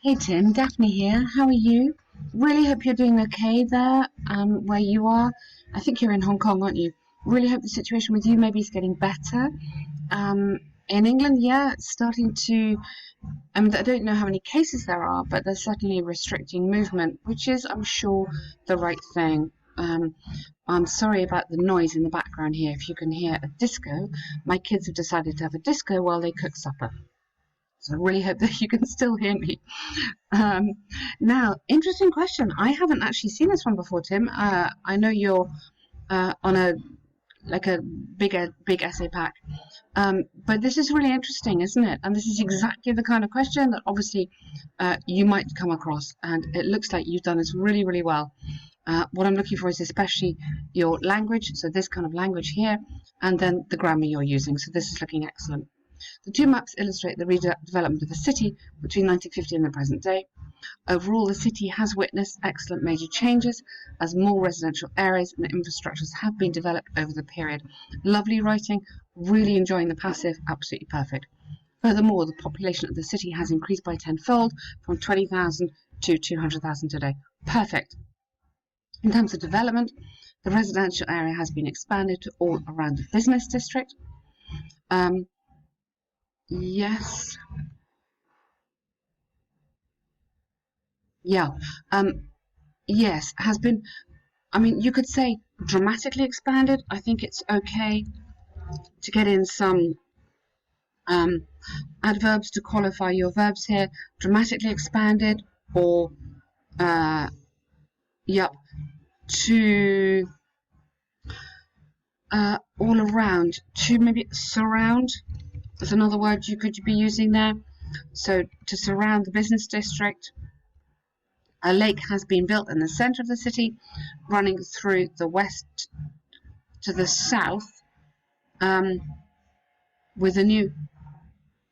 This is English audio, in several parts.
Hey Tim, Daphne here. How are you? Really hope you're doing okay there, where you are. I think you're in Hong Kong, aren't you? Really hope the situation with you maybe is getting better. Um, in England, yeah, it's starting to. I don't know how many cases there are, but they're certainly restricting movement, which is, I'm sure, the right thing. I'm sorry about the noise in the background here. If you can hear a disco, my kids have decided to have a disco while they cook supper. So I really hope that you can still hear me. Um, Now, interesting question. I haven't actually seen this one before, Tim. I know you're on a like a big essay pack, but this is really interesting, isn't it? And this is exactly the kind of question that obviously you might come across, and it looks like you've done this really, really well. What I'm looking for is especially your language, so this kind of language here, and then the grammar you're using. So this is looking excellent. The two maps illustrate the redevelopment of the city between 1950 and the present day. Overall, the city has witnessed excellent major changes as more residential areas and infrastructures have been developed over the period. Lovely writing, really enjoying the passive, absolutely perfect. Furthermore, the population of the city has increased by tenfold from 20,000 to 200,000 today. Perfect. In terms of development, the residential area has been expanded to all around the business district. Yes. Yeah. Yes, has been. I mean, you could say dramatically expanded. I think it's okay to get in some um, adverbs to qualify your verbs here. Dramatically expanded, or yep, to all around. To maybe surround. There's another word you could be using there. So to surround the business district. A lake has been built in the centre of the city, running through the west to the south, with a new.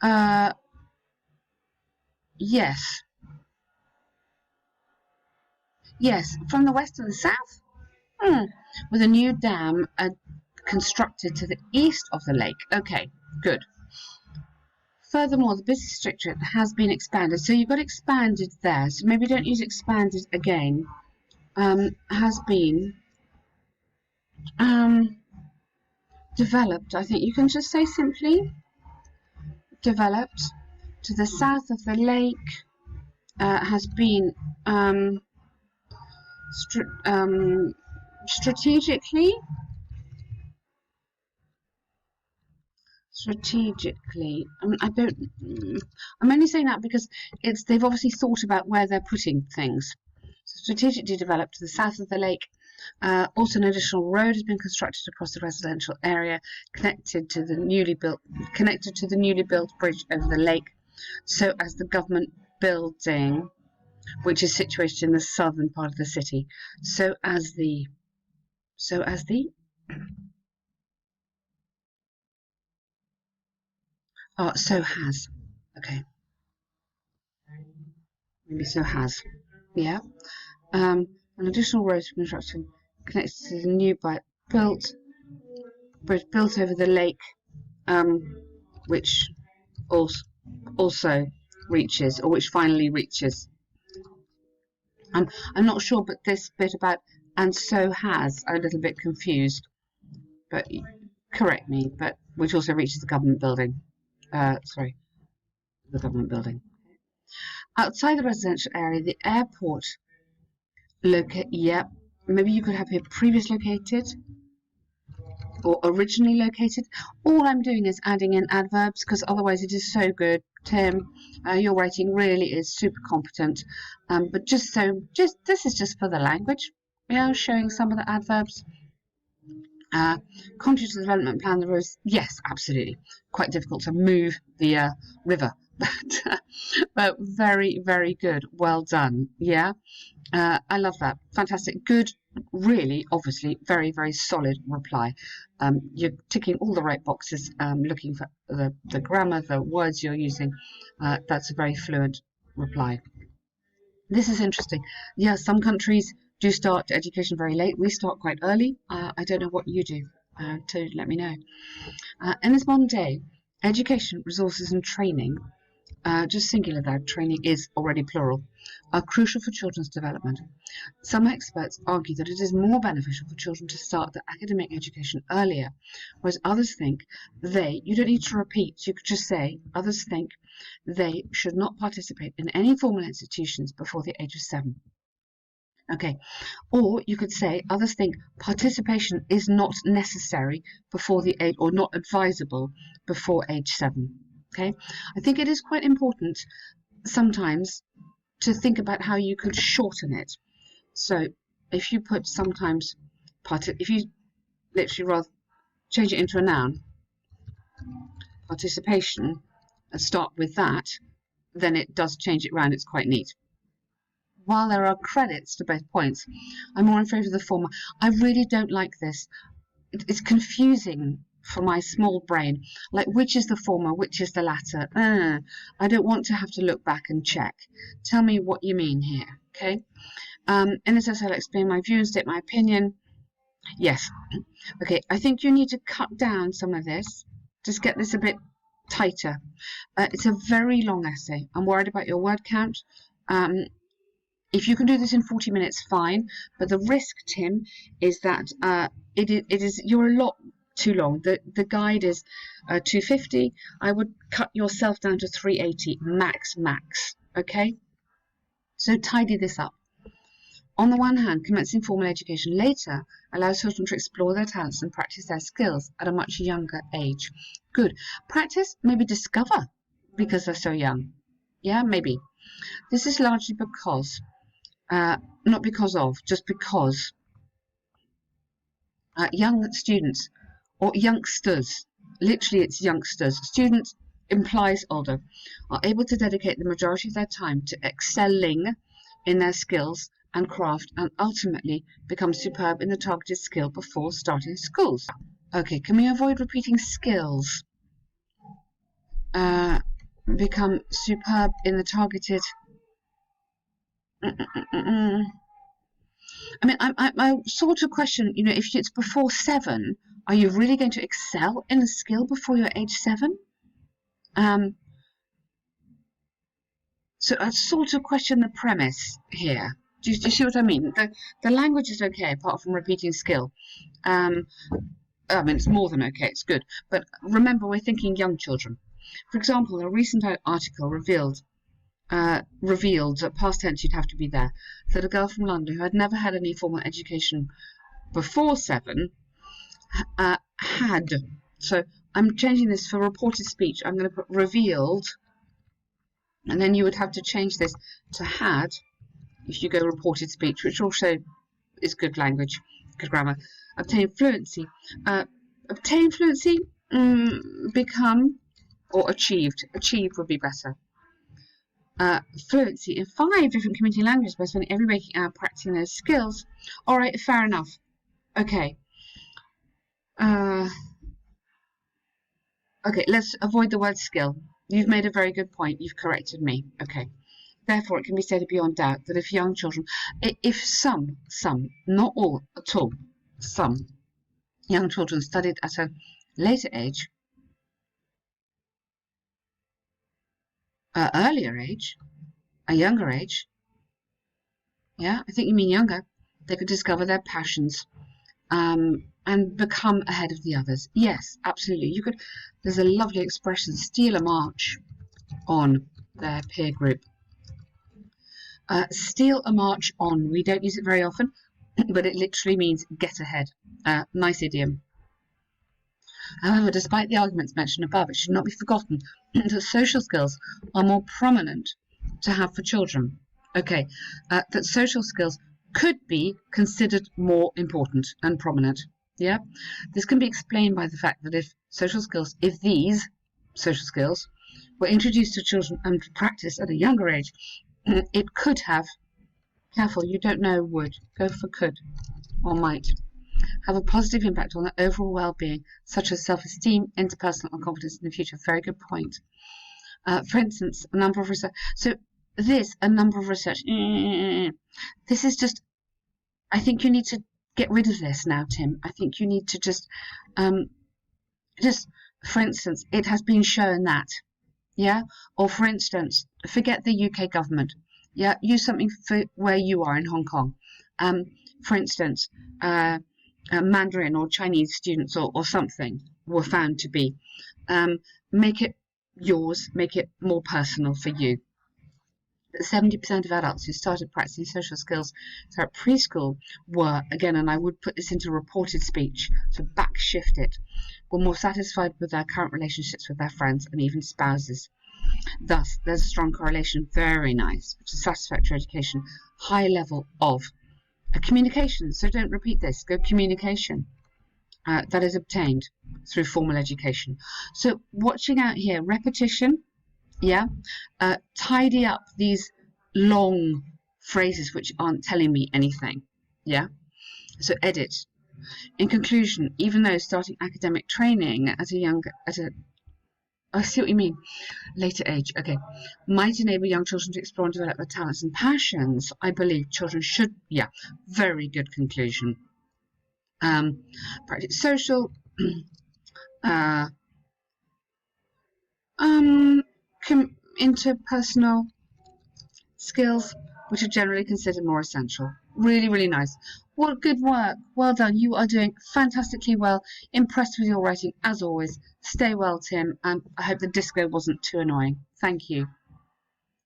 Uh, yes, yes, from the west to the south, with a new dam constructed to the east of the lake. Okay, good. Furthermore, the business district has been expanded. So you've got expanded there. So maybe don't use expanded again. Has been developed. I think you can just say simply developed to the south of the lake. Has been strategically. I don't. I'm only saying that because they've obviously thought about where they're putting things. So strategically developed to the south of the lake. Also, an additional road has been constructed across the residential area, connected to the newly built bridge over the lake, so as the government building, which is situated in the southern part of the city, so as the so has. Okay, maybe so has. Yeah. An additional road construction connected to the new built bridge built over the lake, which also reaches, or which finally reaches. I'm not sure, but this bit about and so has, I'm a little bit confused. But correct me. But which also reaches the government building. Sorry, the government building. Outside the residential area, the airport Yep. Maybe you could have here previous located or originally located. All I'm doing is adding in adverbs because otherwise it is so good. Tim, your writing really is super competent. But this is just for the language. Showing some of the adverbs. Contrary to the development plan, the roads, yes, absolutely. Quite difficult to move the river, but very, very good. Well done. Yeah. I love that. Fantastic. Good. Really, obviously, very, very solid reply. You're ticking all the right boxes, looking for the grammar, the words you're using. That's a very fluent reply. This is interesting. Yeah, some countries do start education very late. We start quite early. I don't know what you do. To let me know. In this modern day, education, resources, and training just singular there, training is already plural, are crucial for children's development. Some experts argue that it is more beneficial for children to start their academic education earlier, whereas others think you don't need to repeat, you could just say, others think they should not participate in any formal institutions before the age of 7. Okay, or you could say others think participation is not necessary before the age, or not advisable before age 7. Okay, I think it is quite important sometimes to think about how you could shorten it. So if you put sometimes, if you literally rather change it into a noun, participation, and start with that, then it does change it round. It's quite neat. While there are credits to both points, I'm more in favour of the former. I really don't like this. It's confusing for my small brain. Like, which is the former, which is the latter? I don't want to have to look back and check. Tell me what you mean here, okay? In this essay, I'll explain my view and state my opinion. Yes. Okay, I think you need to cut down some of this. Just get this a bit tighter. It's a very long essay. I'm worried about your word count. If you can do this in 40 minutes, fine. But the risk, Tim, is that you're a lot too long. The guide is 250. I would cut yourself down to 380 max. Okay? So tidy this up. On the one hand, commencing formal education later allows children to explore their talents and practice their skills at a much younger age. Good. Practice, maybe discover, because they're so young. Yeah, maybe. This is largely because, not because of, just because young students, or youngsters, literally it's youngsters, students implies older, are able to dedicate the majority of their time to excelling in their skills and craft, and ultimately become superb in the targeted skill before starting schools. Okay, can we avoid repeating skills? Become superb in the targeted. I mean, I sort of question, if it's before 7, are you really going to excel in a skill before you're age 7? So I sort of question the premise here. Do you see what I mean? The language is okay, apart from repeating skill. I mean, it's more than okay, it's good. But remember, we're thinking young children. For example, a recent article revealed, past tense, you'd have to be there, that a girl from London who had never had any formal education before 7 had. So I'm changing this for reported speech. I'm going to put revealed, and then you would have to change this to had if you go reported speech, which also is good language, good grammar. Obtain fluency. Become, or achieved. Achieved would be better. Fluency in 5 different community languages by spending every waking hour practicing those skills. All right, fair enough. Okay. Okay, let's avoid the word skill. You've made a very good point. You've corrected me. Okay. Therefore, it can be stated beyond doubt that if young children, if some, not all at all, some young children studied at a later age, earlier age, a younger age, yeah, I think you mean younger, they could discover their passions and become ahead of the others. Yes, absolutely. You could. There's a lovely expression, steal a march on their peer group. Steal a march on. We don't use it very often, but it literally means get ahead. Nice idiom. However, despite the arguments mentioned above, it should not be forgotten that social skills are more prominent to have for children. Okay, that social skills could be considered more important and prominent. Yeah, this can be explained by the fact that if these social skills were introduced to children and practiced at a younger age, it could have, careful, you don't know would, go for could or might, have a positive impact on their overall well-being, such as self-esteem, interpersonal and confidence in the future. Very good point. For instance, a number of research. So this is just, I think you need to get rid of this now, Tim. I think you need to just, for instance, it has been shown that, Yeah, or for instance, forget the UK government. Yeah, use something for where you are in Hong Kong. Um, for instance, uh, Mandarin or Chinese students or something were found to be. Make it yours, make it more personal for you. 70% of adults who started practicing social skills at preschool were, again, and I would put this into reported speech, so backshift it, were more satisfied with their current relationships with their friends and even spouses. Thus, there's a strong correlation, very nice, to satisfactory education, high level of communication. So don't repeat this, go communication. That is obtained through formal education. So watching out here, repetition, yeah, tidy up these long phrases which aren't telling me anything, yeah, so edit. In conclusion, even though starting academic training at a I see what you mean, later age, okay, might enable young children to explore and develop their talents and passions, I believe children should, yeah, very good conclusion. Practice social, uh, interpersonal skills, which are generally considered more essential. Really, really nice. What good work. Well done. You are doing fantastically well. Impressed with your writing as always. Stay well, Tim, and I hope the disco wasn't too annoying. Thank you.